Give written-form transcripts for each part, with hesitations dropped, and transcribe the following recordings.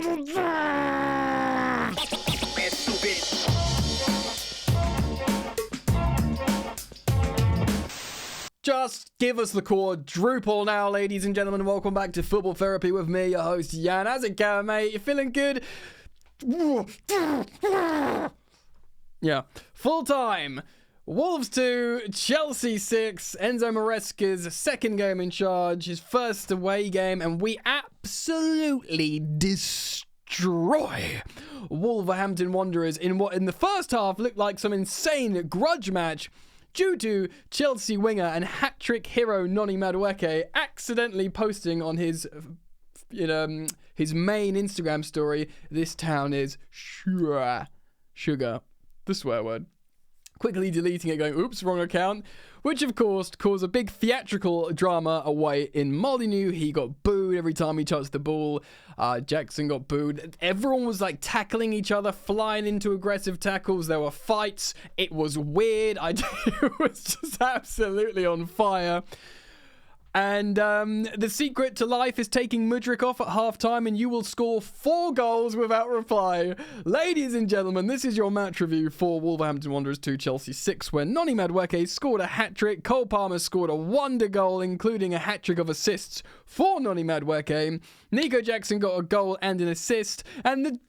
Just give us the quadruple now, ladies and gentlemen. Welcome back to Football Therapy with me, your host, Jan. How's it going, mate? You feeling good? Yeah. Full time. Wolves 2, Chelsea 6, Enzo Maresca's second game in charge, his first away game, and we absolutely destroy Wolverhampton Wanderers in what in the first half looked like some insane grudge match due to Chelsea winger and hat-trick hero Noni Madueke accidentally posting on his main Instagram story, "This town is sugar," the swear word. Quickly deleting it, going, oops, wrong account, which of course caused a big theatrical drama away in Molineux. He got booed every time he touched the ball. Jackson got booed. Everyone was like tackling each other, flying into aggressive tackles. There were fights. It was weird. It was just absolutely on fire. And the secret to life is taking Mudryk off at halftime and you will score 4 goals without reply. Ladies and gentlemen, this is your match review for Wolverhampton Wanderers 2, Chelsea 6, where Noni Madueke scored a hat-trick. Cole Palmer scored a wonder goal, including a hat-trick of assists for Noni Madueke. Nico Jackson got a goal and an assist. And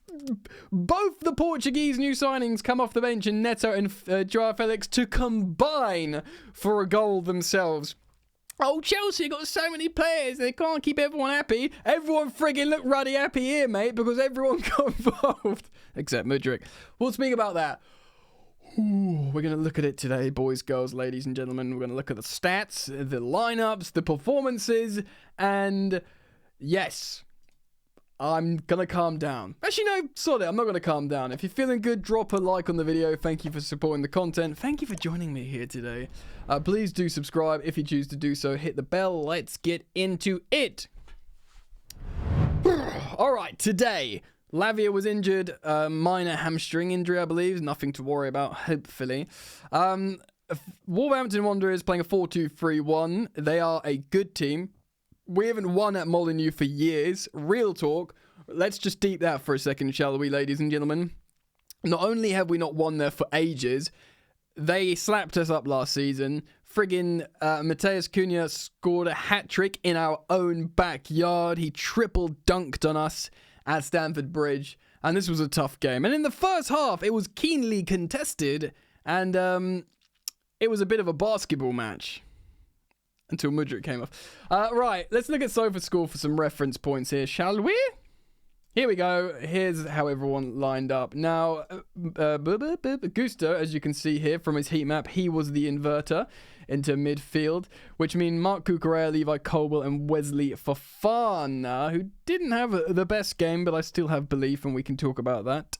both the Portuguese new signings come off the bench in Neto and Joao Felix to combine for a goal themselves. Oh, Chelsea got so many players, they can't keep everyone happy. Everyone friggin' looked ruddy happy here, mate, because everyone got involved. Except Mudryk. We'll speak about that. Ooh, we're going to look at it today, boys, girls, ladies and gentlemen. We're going to look at the stats, the lineups, the performances, and yes, I'm going to calm down. Actually, no, sorry, I'm not going to calm down. If you're feeling good, drop a like on the video. Thank you for supporting the content. Thank you for joining me here today. Please do subscribe if you choose to do so. Hit the bell. Let's get into it. All right, today, Lavia was injured. Minor hamstring injury, I believe. Nothing to worry about, hopefully. Wolverhampton Wanderers playing a 4-2-3-1. They are a good team. We haven't won at Molineux for years. Real talk. Let's just deep that for a second, shall we, ladies and gentlemen? Not only have we not won there for ages, they slapped us up last season. Friggin' Mateus Cunha scored a hat-trick in our own backyard. He triple dunked on us at Stamford Bridge. And this was a tough game. And in the first half, it was keenly contested. And it was a bit of a basketball match. Until Mudryk came off. Right, let's look at SofaScore for some reference points here, shall we? Here we go. Here's how everyone lined up. Now, Gusto, as you can see here from his heat map, he was the inverter into midfield, which means Mark Cucurella, Levi Colwill, and Wesley Fofana, who didn't have the best game, but I still have belief, and we can talk about that,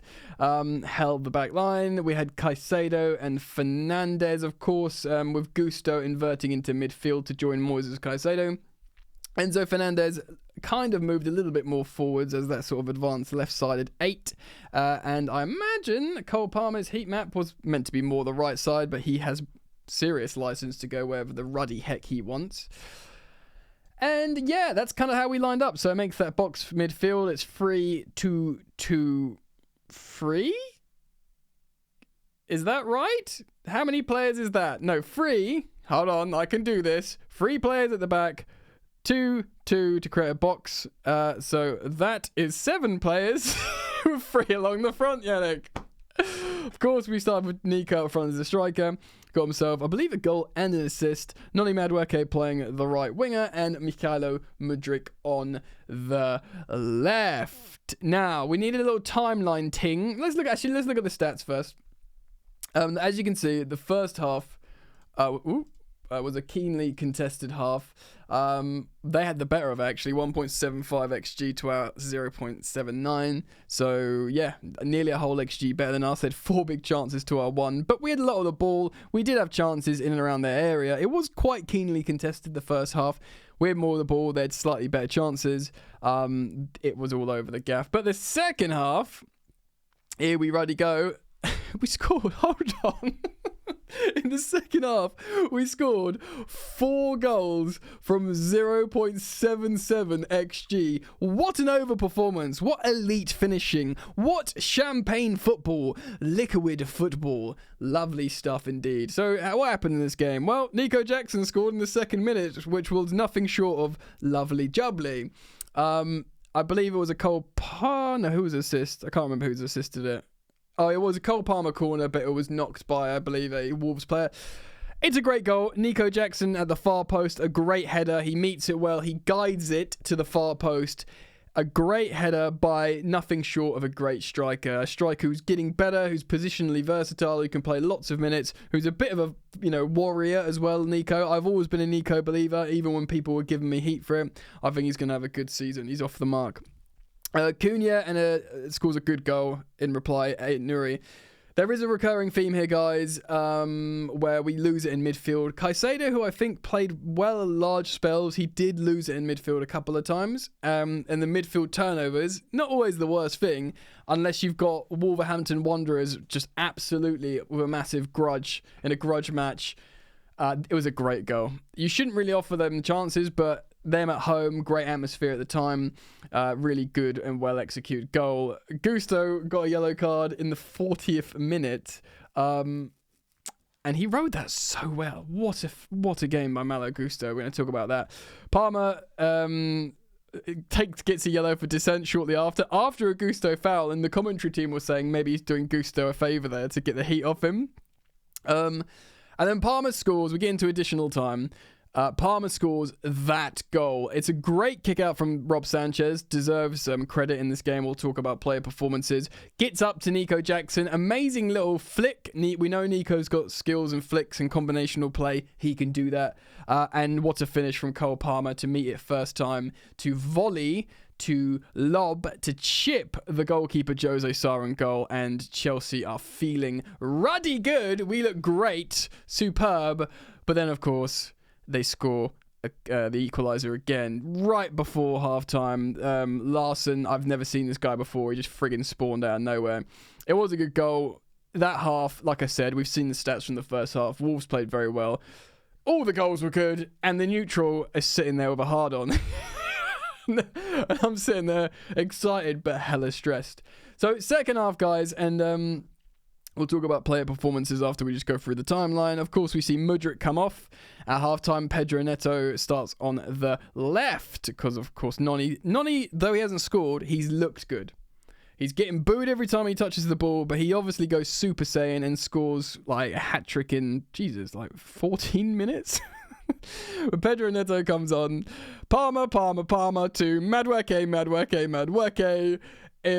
held the back line. We had Caicedo and Fernandez, of course, with Gusto inverting into midfield to join Moises Caicedo. Enzo Fernandez kind of moved a little bit more forwards as that sort of advanced left-sided 8. And I imagine Cole Palmer's heat map was meant to be more the right side, but he has serious license to go wherever the ruddy heck he wants. And yeah, that's kind of how we lined up. So it makes that box midfield. It's 3-2-2-3. Is that right? How many players is that? No, 3. Hold on, I can do this. 3 players at the back. 2 to create a box. So that is 7 players with 3 along the front, Yannick. Of course, we started with Nico up front as a striker. Got himself, I believe, a goal and an assist. Noni Madueke playing the right winger, and Mikhailo Mudryk on the left. Now, we needed a little timeline ting. Let's look at the stats first. As you can see, the first half was a keenly contested half. They had the better of it, actually, 1.75 XG to our 0.79. So yeah, nearly a whole XG better than us. They had 4 big chances to our 1, but we had a lot of the ball. We did have chances in and around their area. It was quite keenly contested the first half. We had more of the ball. They had slightly better chances. It was all over the gaff. But the second half, here we ready go. We scored. Hold on. In the second half, we scored 4 goals from 0.77 XG. What an overperformance. What elite finishing. What champagne football. Liquid football. Lovely stuff indeed. So, what happened in this game? Well, Nico Jackson scored in the second minute, which was nothing short of lovely jubbly. I believe it was a Cole Palmer. No, who was assist? I can't remember who's assisted it. Oh, it was a Cole Palmer corner, but it was knocked by, I believe, a Wolves player. It's a great goal. Nico Jackson at the far post, a great header. He meets it well. He guides it to the far post. A great header by nothing short of a great striker. A striker who's getting better, who's positionally versatile, who can play lots of minutes, who's a bit of a warrior as well, Nico. I've always been a Nico believer, even when people were giving me heat for it. I think he's going to have a good season. He's off the mark. Cunha scores a good goal in reply. Nuri. There is a recurring theme here, guys, where we lose it in midfield. Caicedo, who I think played well large spells, he did lose it in midfield a couple of times. And the midfield turnovers, not always the worst thing, unless you've got Wolverhampton Wanderers just absolutely with a massive grudge in a grudge match. It was a great goal. You shouldn't really offer them chances, but them at home, great atmosphere at the time, really good and well executed goal. Gusto got a yellow card in the 40th minute, and he rode that so well. What a game by Malo Gusto. We're going to talk about that. Palmer gets a yellow for dissent shortly after a Gusto foul, and the commentary team was saying maybe he's doing Gusto a favour there to get the heat off him. And then Palmer scores. We get into additional time. Palmer scores that goal. It's a great kick out from Rob Sanchez. Deserves credit in this game. We'll talk about player performances. Gets up to Nico Jackson. Amazing little flick. We know Nico's got skills and flicks and combinational play. He can do that. And what a finish from Cole Palmer to meet it first time. To volley, to lob, to chip the goalkeeper Jose Sarr in goal. And Chelsea are feeling ruddy good. We look great. Superb. But then, of course, they score the equaliser again right before halftime. Larson, I've never seen this guy before. He just friggin' spawned out of nowhere. It was a good goal. That half, like I said, we've seen the stats from the first half. Wolves played very well. All the goals were good, and the neutral is sitting there with a hard on. And I'm sitting there excited but hella stressed. So second half, guys, and we'll talk about player performances after we just go through the timeline. Of course, we see Mudryk come off. At halftime, Pedro Neto starts on the left because, of course, Noni, though he hasn't scored, he's looked good. He's getting booed every time he touches the ball, but he obviously goes Super Saiyan and scores like a hat-trick in, 14 minutes? When Pedro Neto comes on, Palmer to Madueke.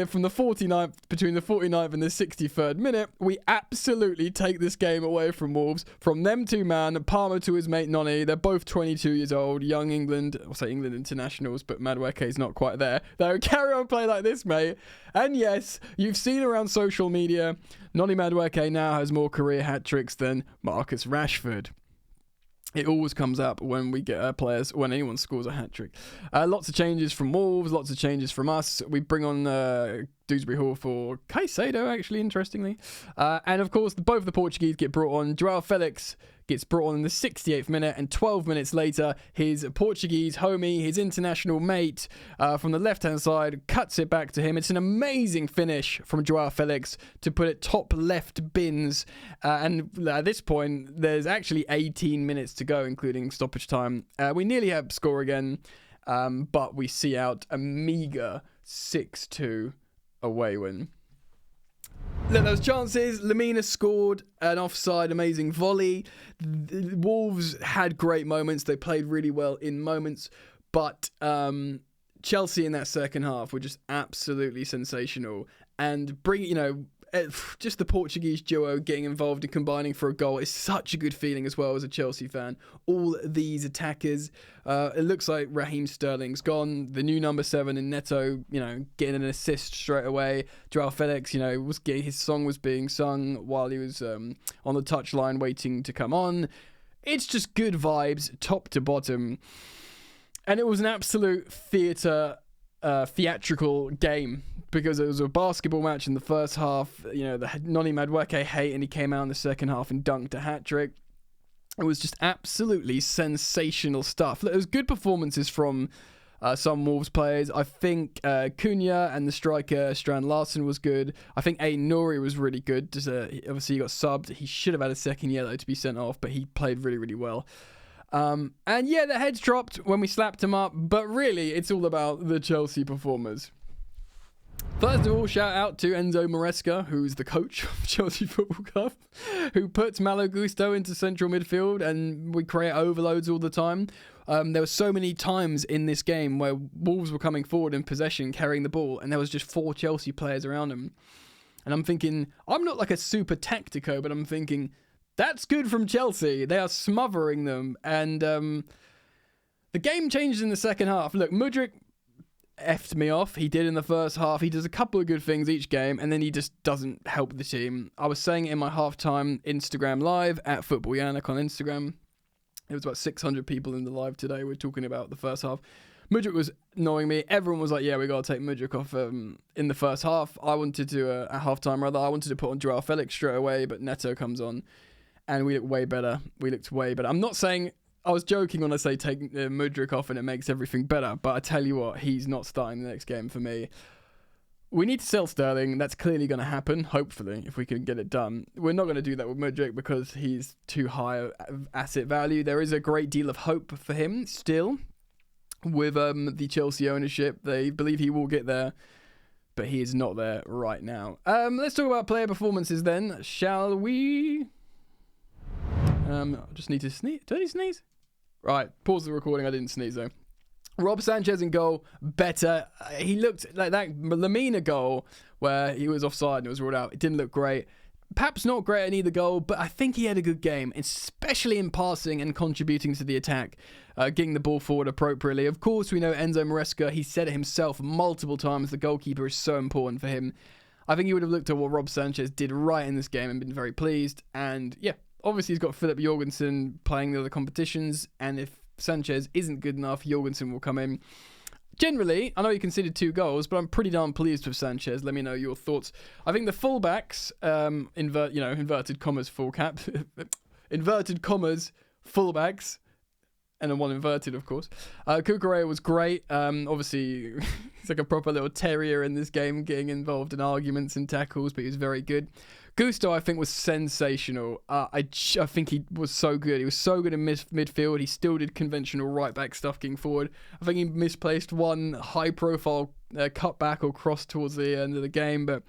From the 49th, between the 49th and the 63rd minute, we absolutely take this game away from Wolves. From them two man, Palmer to his mate Noni. They're both 22 years old, young England, I'll say England internationals, but Madueke's not quite there. They'll carry on play like this, mate. And yes, you've seen around social media, Noni Madueke now has more career hat-tricks than Marcus Rashford. It always comes up when we get players, when anyone scores a hat-trick. Lots of changes from Wolves, lots of changes from us. We bring on Dewsbury Hall for Caicedo, actually, interestingly. And, of course, both the Portuguese get brought on. João Felix gets brought on in the 68th minute, and 12 minutes later, his Portuguese homie, his international mate from the left-hand side, cuts it back to him. It's an amazing finish from João Felix to put it top left bins. And at this point, there's actually 18 minutes to go, including stoppage time. We nearly have score again, but we see out a meager 6-2 away win. Look, those chances. Lamina scored an offside, amazing volley. The Wolves had great moments. They played really well in moments. But Chelsea in that second half were just absolutely sensational. And just the Portuguese duo getting involved and combining for a goal is such a good feeling as well as a Chelsea fan. All these attackers, it looks like Raheem Sterling's gone. The new number 7 in Neto, getting an assist straight away. João Felix, his song was being sung while he was on the touchline waiting to come on. It's just good vibes, top to bottom. And it was an absolute theatre theatrical game, because it was a basketball match in the first half. You know, the Noni Madueke hate, and he came out in the second half and dunked a hat-trick. It was just absolutely sensational stuff. There was good performances from some Wolves players. I think Cunha and the striker Strand Larsen was good. I think Nouri was really good. Obviously, he got subbed. He should have had a second yellow to be sent off, but he played really, really well. And yeah, the heads dropped when we slapped him up, but really, it's all about the Chelsea performers. First of all, shout out to Enzo Maresca, who's the coach of Chelsea Football Club, who puts Malo Gusto into central midfield, and we create overloads all the time. There were so many times in this game where Wolves were coming forward in possession, carrying the ball, and there was just 4 Chelsea players around them. And I'm thinking, I'm not like a super tactico, but I'm thinking, that's good from Chelsea. They are smothering them. And the game changed in the second half. Look, Mudryk effed me off. He did in the first half. He does a couple of good things each game, and then he just doesn't help the team. I was saying it in my halftime Instagram live at Football Yannick on Instagram. It was about 600 people in the live today. We're talking about the first half. Mudryk was annoying me. Everyone was like, yeah, we got to take Mudryk off in the first half. I wanted to, at halftime rather, I wanted to put on Joao Felix straight away, but Neto comes on, and we look way better. I'm not saying... I was joking when I say take Mudryk off and it makes everything better, but I tell you what, he's not starting the next game for me. We need to sell Sterling. That's clearly going to happen, hopefully, if we can get it done. We're not going to do that with Mudryk because he's too high of asset value. There is a great deal of hope for him still with the Chelsea ownership. They believe he will get there, but he is not there right now. Let's talk about player performances then, shall we? I just need to sneeze. Do I need to sneeze? Right, pause the recording. I didn't sneeze though. Rob Sanchez in goal, better. He looked like that Lamina goal where he was offside and it was ruled out. It didn't look great. Perhaps not great in either goal, but I think he had a good game, especially in passing and contributing to the attack, getting the ball forward appropriately. Of course, we know Enzo Maresca, he said it himself multiple times, the goalkeeper is so important for him. I think he would have looked at what Rob Sanchez did right in this game and been very pleased. And yeah, obviously he's got Philip Jorgensen playing the other competitions, and if Sanchez isn't good enough, Jorgensen will come in. Generally, I know he conceded 2 goals, but I'm pretty darn pleased with Sanchez. Let me know your thoughts. I think the fullbacks, inverted commas, full cap, inverted commas, fullbacks, and then one inverted, of course. Cucurella was great. Obviously, he's like a proper little terrier in this game, getting involved in arguments and tackles, but he was very good. Gusto, I think, was sensational. I think he was so good. He was so good in midfield. He still did conventional right-back stuff getting forward. I think he misplaced one high-profile cutback or cross towards the end of the game. But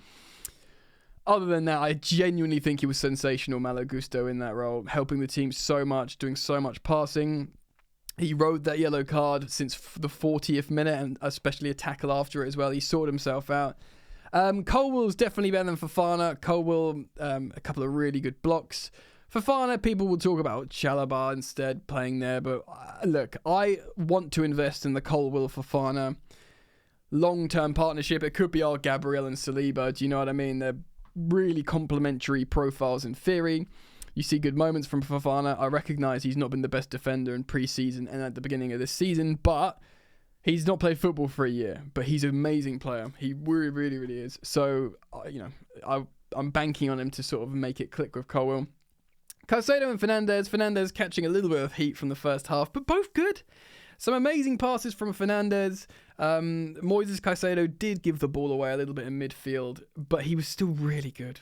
other than that, I genuinely think he was sensational, Malo Gusto, in that role, helping the team so much, doing so much passing. He rode that yellow card since the 40th minute, and especially a tackle after it as well. He sorted himself out. Colwell's definitely better than Fofana. Colwell, a couple of really good blocks. Fofana, people will talk about Chalobah instead playing there, but look, I want to invest in the Colwell-Fofana long-term partnership. It could be our Gabriel and Saliba, do you know what I mean? They're really complementary profiles in theory. You see good moments from Fofana. I recognise he's not been the best defender in pre-season and at the beginning of this season, but he's not played football for a year, but he's an amazing player. He really, really, really is. So, I'm banking on him to sort of make it click with Colwell. Caicedo and Fernandes. Fernandes catching a little bit of heat from the first half, but both good. Some amazing passes from Fernandes. Moises Caicedo did give the ball away a little bit in midfield, but he was still really good.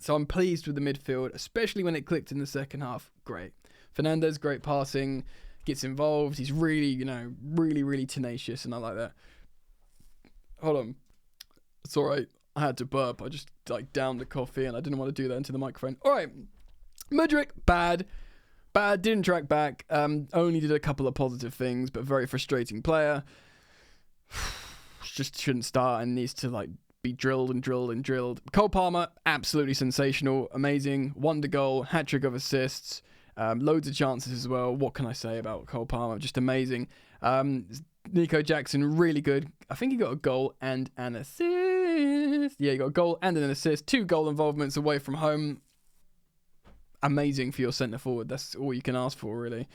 So I'm pleased with the midfield, especially when it clicked in the second half. Great. Fernandes, great passing. Gets involved. He's really, really, really tenacious, and I like that. Hold on. It's all right. I had to burp. I just downed the coffee, and I didn't want to do that into the microphone. All right. Mudryk, bad. Didn't track back. Only did a couple of positive things, but very frustrating player. Just shouldn't start and needs to be drilled and drilled and drilled. Cole Palmer, absolutely sensational, amazing, wonder goal, hat-trick of assists. Loads of chances as well. What can I say about Cole Palmer? Just amazing. Nico Jackson, really good. I think he got a goal and an assist. Yeah, he got a goal and an assist. 2 goal involvements away from home. Amazing for your centre forward. That's all you can ask for, really.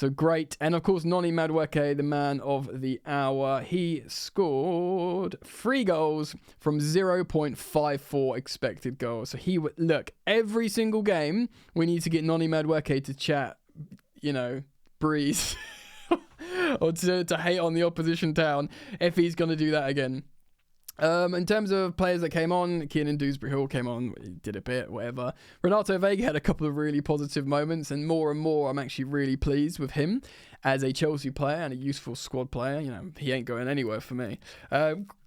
So great. And of course, Noni Madueke, the man of the hour, he scored 3 goals from 0.54 expected goals. So he would look, every single game, we need to get Noni Madueke to chat, breeze. Or to hate on the opposition town if he's going to do that again. In terms of players that came on, Kiernan Dewsbury-Hall came on, he did a bit, whatever. Renato Vega had a couple of really positive moments, and more I'm actually really pleased with him as a Chelsea player and a useful squad player. He ain't going anywhere for me.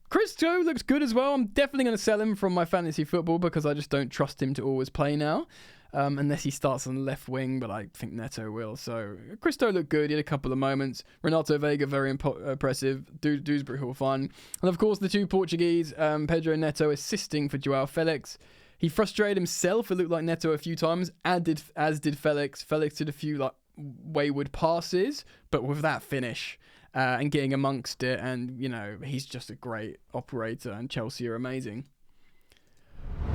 Christo looks good as well. I'm definitely going to sell him from my fantasy football because I just don't trust him to always play now. Unless he starts on the left wing, but I think Neto will. So Christo looked good. He had a couple of moments. Renato Vega, very impressive. Dewsbury-Hall, fun. And of course, the 2 Portuguese, Pedro Neto assisting for Joao Felix. He frustrated himself. It looked like Neto a few times, as did Felix. Felix did a few wayward passes, but with that finish and getting amongst it. And, he's just a great operator, and Chelsea are amazing.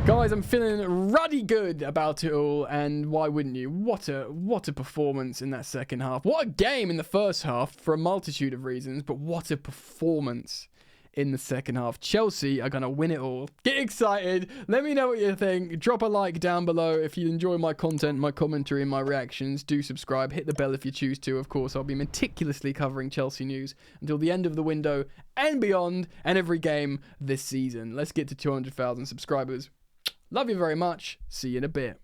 Guys, I'm feeling ruddy good about it all, and why wouldn't you? What a performance in that second half. What a game in the first half for a multitude of reasons, but what a performance in the second half. Chelsea are going to win it all. Get excited. Let me know what you think. Drop a like down below if you enjoy my content, my commentary, and my reactions. Do subscribe. Hit the bell if you choose to. Of course, I'll be meticulously covering Chelsea news until the end of the window and beyond, and every game this season. Let's get to 200,000 subscribers. Love you very much. See you in a bit.